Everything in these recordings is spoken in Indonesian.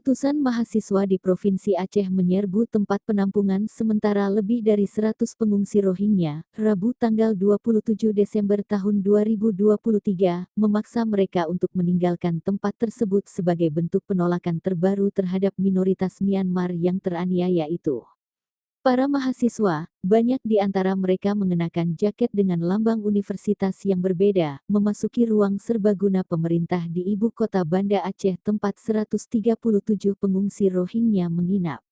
Ratusan mahasiswa di Provinsi Aceh menyerbu tempat penampungan sementara lebih dari 100 pengungsi Rohingya, Rabu tanggal 27 Desember tahun 2023, memaksa mereka untuk meninggalkan tempat tersebut sebagai bentuk penolakan terbaru terhadap minoritas Myanmar yang teraniaya itu. Para mahasiswa, banyak di antara mereka mengenakan jaket dengan lambang universitas yang berbeda, memasuki ruang serbaguna pemerintah di ibu kota Banda Aceh tempat 137 pengungsi Rohingya menginap.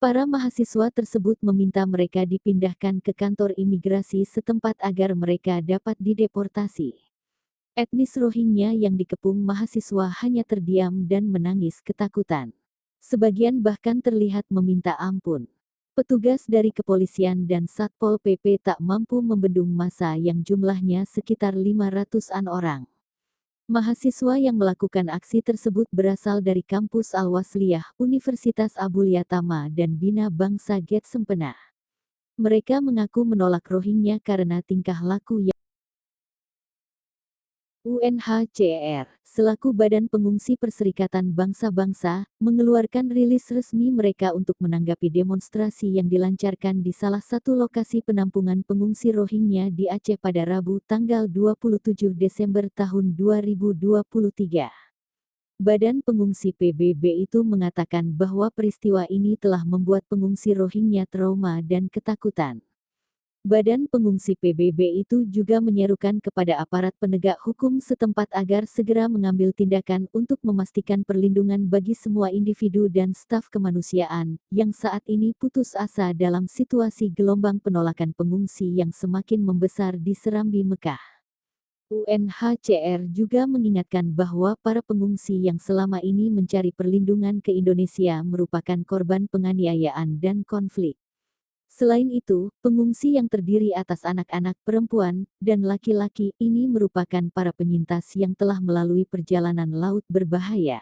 Para mahasiswa tersebut meminta mereka dipindahkan ke kantor imigrasi setempat agar mereka dapat dideportasi. Etnis Rohingya yang dikepung mahasiswa hanya terdiam dan menangis ketakutan. Sebagian bahkan terlihat meminta ampun. Petugas dari kepolisian dan Satpol PP tak mampu membendung massa yang jumlahnya sekitar 500-an orang. Mahasiswa yang melakukan aksi tersebut berasal dari kampus Al-Wasliyah, Universitas Abul Yatama dan Bina Bangsa Get Sempena. Mereka mengaku menolak Rohingya karena tingkah laku yang UNHCR, selaku Badan Pengungsi Perserikatan Bangsa-Bangsa, mengeluarkan rilis resmi mereka untuk menanggapi demonstrasi yang dilancarkan di salah satu lokasi penampungan pengungsi Rohingya di Aceh pada Rabu tanggal 27 Desember tahun 2023. Badan Pengungsi PBB itu mengatakan bahwa peristiwa ini telah membuat pengungsi Rohingya trauma dan ketakutan. Badan Pengungsi PBB itu juga menyerukan kepada aparat penegak hukum setempat agar segera mengambil tindakan untuk memastikan perlindungan bagi semua individu dan staf kemanusiaan, yang saat ini putus asa dalam situasi gelombang penolakan pengungsi yang semakin membesar di Serambi Mekah. UNHCR juga mengingatkan bahwa para pengungsi yang selama ini mencari perlindungan ke Indonesia merupakan korban penganiayaan dan konflik. Selain itu, pengungsi yang terdiri atas anak-anak, perempuan, dan laki-laki ini merupakan para penyintas yang telah melalui perjalanan laut berbahaya.